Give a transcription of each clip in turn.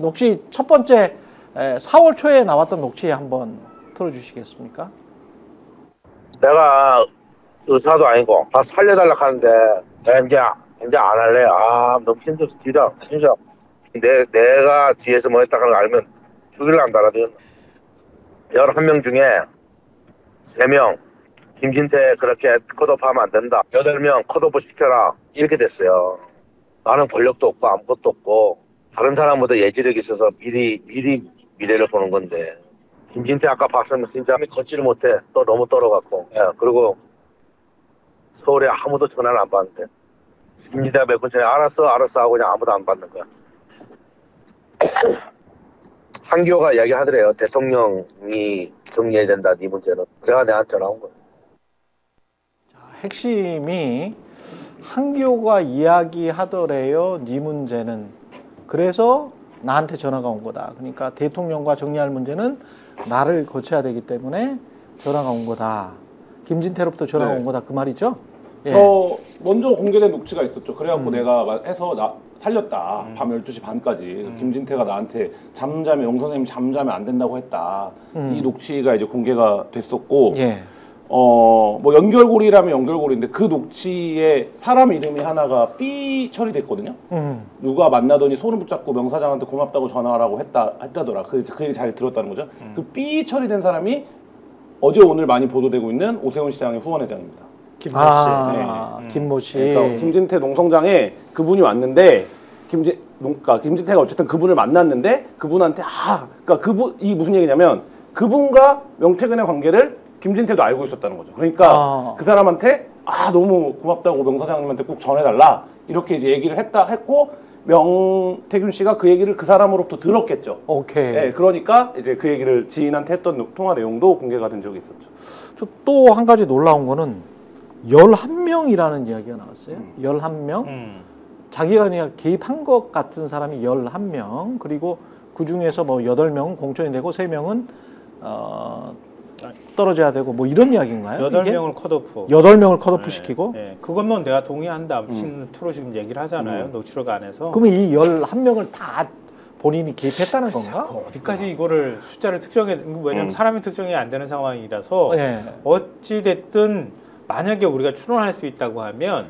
녹취 첫 번째 4월 초에 나왔던 녹취 한번 틀어주시겠습니까? 내가 의사도 아니고 다 살려달라 하는데 내가 이제 안 할래. 아 너무 힘들어. 진짜 내가 뒤에서 뭐 했다 하는 걸 알면 죽일라 한다라든. 11명 중에 3명 김진태 그렇게 컷오프하면 안 된다. 8명 컷오프 시켜라. 이렇게 됐어요. 나는 권력도 없고 아무것도 없고 다른 사람보다 예지력이 있어서 미리 미래를 보는 건데 김진태 아까 봤으면 진짜 걷지를 못해. 또 너무 떨어갖고. 예, 그리고 서울에 아무도 전화를 안 받는데 김진태가 몇 분 전에 알았어 하고 그냥 아무도 안 받는 거야. 한교가 이야기하더래요. 대통령이 정리해야 된다 네 문제는. 그래가 내한테 전화 온 거야. 핵심이 한교가 이야기하더래요. 네 문제는. 그래서 나한테 전화가 온 거다. 그러니까 대통령과 정리할 문제는 나를 거쳐야 되기 때문에 전화가 온 거다. 김진태로부터 전화가 온 거다. 그 말이죠? 예. 저 먼저 공개된 녹취가 있었죠. 그래갖고 내가 해서 살렸다. 밤 12시 반까지. 김진태가 나한테 잠자면 영 선생님 잠자면 안 된다고 했다. 이 녹취가 이제 공개가 됐었고 예. 뭐 연결고리라면 연결고리인데 그 녹취에 사람 이름이 하나가 B 처리됐거든요. 누가 만나더니 손을 붙잡고 명사장한테 고맙다고 전화하라고 했다더라. 그 얘기 잘 들었다는 거죠. 그 B 처리된 사람이 어제 오늘 많이 보도되고 있는 오세훈 시장의 후원회장입니다. 김모 씨. 김모 씨. 그러니까 김진태 농성장에 그분이 왔는데 그러니까 김진태가 어쨌든 그분을 만났는데 그분한테 그러니까 이 무슨 얘기냐면 그분과 명태균의 관계를 김진태도 알고 있었다는 거죠. 그러니까 그 사람한테 너무 고맙다고 명사장님한테 꼭 전해달라 이렇게 이제 얘기를 했고 명태균 씨가 그 얘기를 그 사람으로부터 들었겠죠. 오케이. 네, 그러니까 이제 그 얘기를 지인한테 했던 통화 내용도 공개가 된 적이 있었죠. 또 한 가지 놀라운 거는 11명이라는 이야기가 나왔어요. 11명. 자기가 그냥 개입한 것 같은 사람이 11명. 그리고 그 중에서 뭐 8명은 공천이 되고 3명은 떨어져야 되고 뭐 이런 이야기인가요? 8명을 컷오프. 8명을 컷오프 시키고? 네. 그것만 내가 동의한다. 투로 지금 얘기를 하잖아요. 녹취록 안에서. 그러면 이 11명을 다 본인이 개입했다는 건가? 어디까지 이거를 숫자를 특정해, 왜냐면 사람이 특정이 안 되는 상황이라서 네. 어찌됐든 만약에 우리가 추론할 수 있다고 하면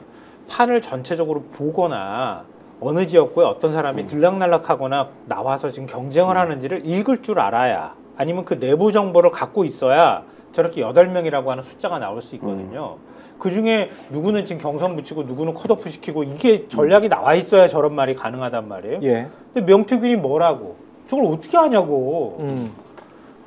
판을 전체적으로 보거나 어느 지역구에 어떤 사람이 들락날락하거나 나와서 지금 경쟁을 하는지를 읽을 줄 알아야 아니면 그 내부 정보를 갖고 있어야 저렇게 8명이라고 하는 숫자가 나올 수 있거든요. 그중에 누구는 지금 경선 붙이고 누구는 컷오프 시키고 이게 전략이 나와 있어야 저런 말이 가능하단 말이에요. 예. 근데 명태균이 뭐라고? 저걸 어떻게 아냐고.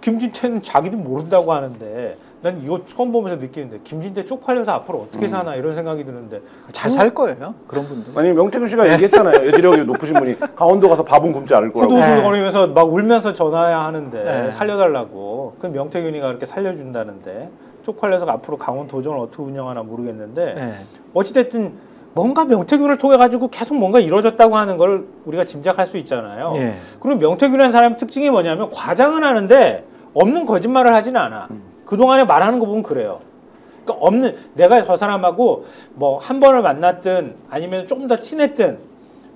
김진태는 자기도 모른다고 하는데 난 이거 처음 보면서 느끼는데 김진태 쪽팔려서 앞으로 어떻게 사나 이런 생각이 드는데 잘 살 거예요. 그런 분들. 아니 명태균 씨가 얘기했잖아요. 여지력이 높으신 분이 강원도 가서 밥은 굶지 않을 거라고. 후두두거리면서 막 울면서 전화해야 하는데 살려달라고. 그 명태균이가 그렇게 살려준다는데 쪽팔려서 앞으로 강원 도정을 어떻게 운영하나 모르겠는데 어찌됐든 뭔가 명태균을 통해 가지고 계속 뭔가 이루어졌다고 하는 걸 우리가 짐작할 수 있잖아요. 그리고 명태균이라는 사람의 특징이 뭐냐면 과장은 하는데 없는 거짓말을 하지는 않아. 그동안에 말하는 거 보면 그래요. 그러니까 내가 저 사람하고 뭐 한 번을 만났든 아니면 조금 더 친했든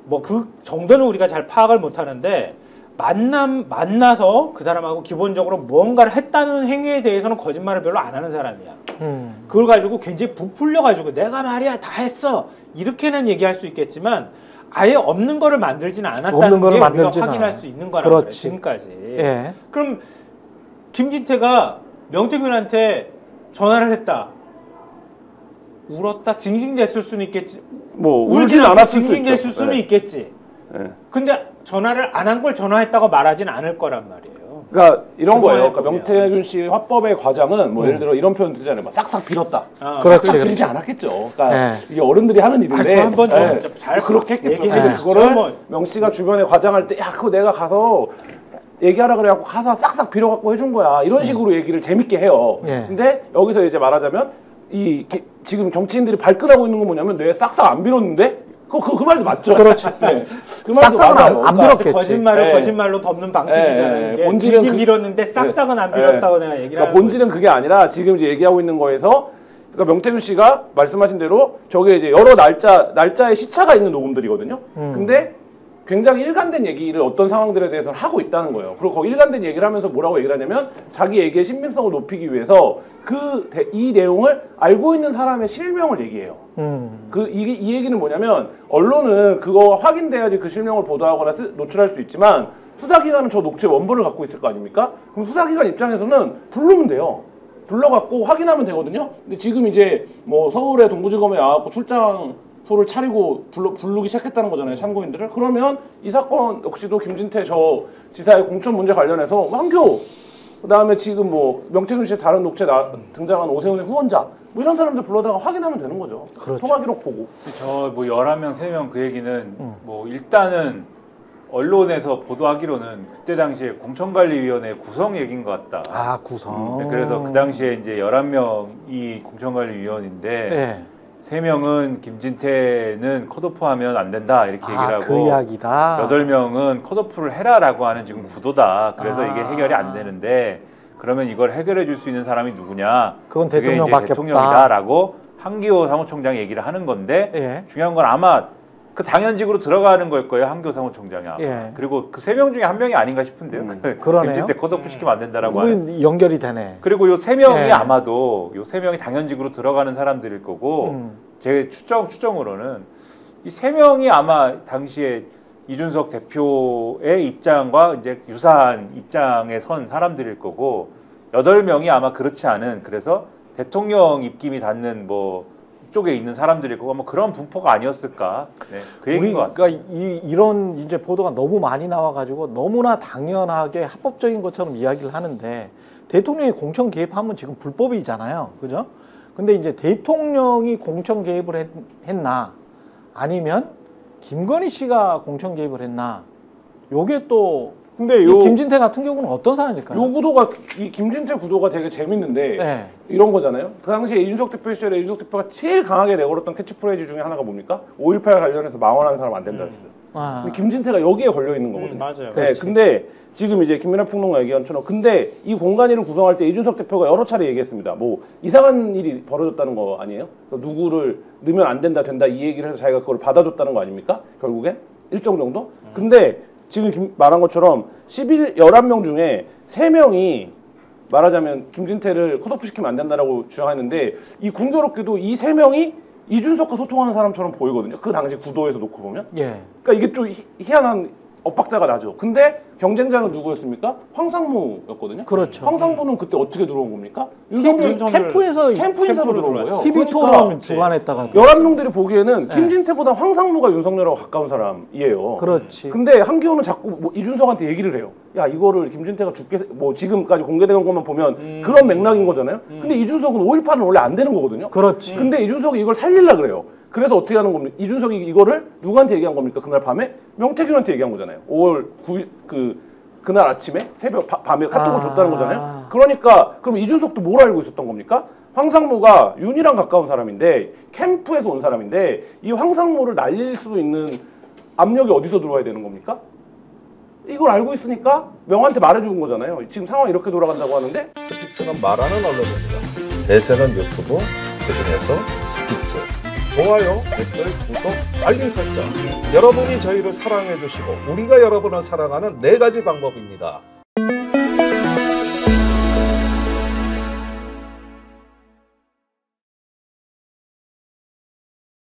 뭐 그 정도는 우리가 잘 파악을 못 하는데 만나서 그 사람하고 기본적으로 무언가를 했다는 행위에 대해서는 거짓말을 별로 안 하는 사람이야. 그걸 가지고 굉장히 부풀려가지고 내가 말이야 다 했어 이렇게는 얘기할 수 있겠지만 아예 없는 거를 만들지는 않았다는 게 우리가 확인할 수 있는 거란 말이에요. 지금까지. 예. 그럼 김진태가 명태균한테 전화를 했다. 울었다. 징징댔을 수는 있겠지. 뭐 울지는 않았을 수 있죠. 징징댔을 수는 있겠지. 근데 전화를 안 한 걸 전화했다고 말하지는 않을 거란 말이에요. 그러니까 이런 거예요. 그러니까 명태균 씨 화법의 과장은 뭐 예를 들어 이런 표현 쓰잖아요. 막 싹싹 빌었다. 그렇지. 그러지 않았겠죠. 그러니까 이게 어른들이 하는 일인데 한번 잘 그렇게 했겠죠. 근데 그거를 명 씨가 주변에 과장할 때 야 그거 내가 가서 얘기하라 그래갖고 가서 싹싹 빌어갖고 해준 거야. 이런 식으로 얘기를 재밌게 해요. 근데 여기서 이제 말하자면 지금 정치인들이 발끈하고 있는 건 뭐냐면 내 싹싹 안 빌었는데 그 말도 맞죠. 그렇지. 그 말도 맞아요. 안 빌었겠지. 거짓말로 덮는 방식이잖아요. 본질은 빌긴 빌었는데 싹싹은 안 빌었다고 내가 얘기를 하는 본질은 그게 아니라 지금 이제 얘기하고 있는 거에서 그러니까 명태균 씨가 말씀하신 대로 저게 이제 여러 날짜의 시차가 있는 녹음들이거든요. 근데 굉장히 일관된 얘기를 어떤 상황들에 대해서는 하고 있다는 거예요. 그리고 그 일관된 얘기를 하면서 뭐라고 얘기를 하냐면 자기 얘기의 신빙성을 높이기 위해서 이 내용을 알고 있는 사람의 실명을 얘기해요. 이 얘기는 뭐냐면 언론은 그거 확인돼야지 그 실명을 보도하거나 노출할 수 있지만 수사기관은 저 녹취 원본을 갖고 있을 거 아닙니까? 그럼 수사기관 입장에서는 부르면 돼요. 불러갖고 확인하면 되거든요. 근데 지금 이제 뭐 서울의 동부지검에 와갖고 출장소를 차리고 부르기 시작했다는 거잖아요, 참고인들을. 그러면 이 사건 역시도 김진태 저 지사의 공천 문제 관련해서 황교, 그다음에 지금 뭐 명태균 씨의 다른 녹취에 등장한 오세훈의 후원자 뭐 이런 사람들 불러다가 확인하면 되는 거죠. 그렇죠. 통화 기록 보고. 저 뭐 11명, 3명 그 얘기는 뭐 일단은 언론에서 보도하기로는 그때 당시에 공천관리위원회 구성 얘기인 것 같다. 아, 구성. 네, 그래서 그 당시에 이제 11명이 공천관리위원인데 네. 3명은 김진태는 컷오프하면 안 된다 이렇게 얘기를 하고 그 이야기다. 8명은 컷오프를 해라라고 하는 지금 구도다. 그래서 이게 해결이 안 되는데 그러면 이걸 해결해 줄 수 있는 사람이 누구냐? 그건 그게 대통령밖에 이제 대통령이다라고 한기호 사무총장이 얘기를 하는 건데 예. 중요한 건 아마 그 당연직으로 들어가는 걸 거예요, 한기호 사무총장이. 예. 그리고 그 3명 중에 1명이 아닌가 싶은데요. 그러네요. 김진태 컷오프 시키면 안 된다라고 하는. 그건 연결이 되네. 그리고 요 3명이 예. 아마도 요 3명이 당연직으로 들어가는 사람들일 거고 제 추정으로는 이 3명이 아마 당시에 이준석 대표의 입장과 이제 유사한 입장에 선 사람들일 거고 8명이 아마 그렇지 않은, 그래서 대통령 입김이 닿는 뭐 쪽에 있는 사람들일 거고 뭐 그런 분포가 아니었을까. 네, 그 얘기인 것 같습니다. 그러니까 이런 이제 보도가 너무 많이 나와가지고 너무나 당연하게 합법적인 것처럼 이야기를 하는데 대통령이 공천 개입하면 지금 불법이잖아요, 그죠? 근데 이제 대통령이 공천 개입을 했나 아니면 김건희 씨가 공천 개입을 했나, 요게 또 근데 이 김진태 같은 경우는 어떤 사안일까요? 요 구도가 이 김진태 구도가 되게 재밌는데 네. 이런 거잖아요. 그 당시에 이준석 대표 시절에 이준석 대표가 제일 강하게 내걸었던 캐치프레이즈 중에 하나가 뭡니까? 5.18 관련해서 망언하는 사람 안 된다 했어요. 근데 김진태가 여기에 걸려 있는 거거든요. 맞아요. 네, 근데 지금 이제 김민하 평론가 얘기한 것처럼 근데 이 공간위를 구성할 때 이준석 대표가 여러 차례 얘기했습니다. 뭐 이상한 일이 벌어졌다는 거 아니에요? 누구를 넣으면 안 된다 된다 이 얘기를 해서 자기가 그걸 받아줬다는 거 아닙니까? 결국엔 일정 정도? 근데 지금 말한 것처럼 11명 중에 3명이 말하자면 김진태를 컷오프 시키면 안 된다라고 주장했는데 이 공교롭게도 이 3명이 이준석과 소통하는 사람처럼 보이거든요. 그 당시 구도에서 놓고 보면. 예. 그러니까 이게 좀 희한한 엇박자가 나죠. 근데 경쟁자는 누구였습니까? 황상무였거든요. 그렇죠. 황상무는 그때 어떻게 들어온 겁니까? 캠프에서 캠프 인사로 들어온 거예요. TV 그러니까 토론 주관했다가 11명들이 보기에는 네. 김진태보다 황상무가 윤석열하고 가까운 사람이에요. 그렇지. 근데 한기호는 자꾸 뭐 이준석한테 얘기를 해요. 야, 이거를 김진태가 죽게 뭐 지금까지 공개된 것만 보면 그런 맥락인 거잖아요. 근데 이준석은 5.18은 원래 안 되는 거거든요. 그렇지. 근데 이준석이 이걸 살리려 그래요. 그래서 어떻게 하는 겁니까? 이준석이 이거를 누구한테 얘기한 겁니까? 그날 밤에 명태균한테 얘기한 거잖아요. 5월 9일 그날 아침에 새벽 밤에 카톡을 줬다는 거잖아요. 그러니까 그럼 이준석도 뭘 알고 있었던 겁니까? 황상무가 윤이랑 가까운 사람인데 캠프에서 온 사람인데 이 황상무를 날릴 수 있는 압력이 어디서 들어와야 되는 겁니까? 이걸 알고 있으니까 명한테 말해준 거잖아요. 지금 상황이 이렇게 돌아간다고 하는데 스픽스는 말하는 언론입니다. 대세는 유튜브, 그중에서 스픽스. 좋아요, 댓글, 구독, 알림 설정. 여러분이 저희를 사랑해 주시고 우리가 여러분을 사랑하는 4가지 방법입니다.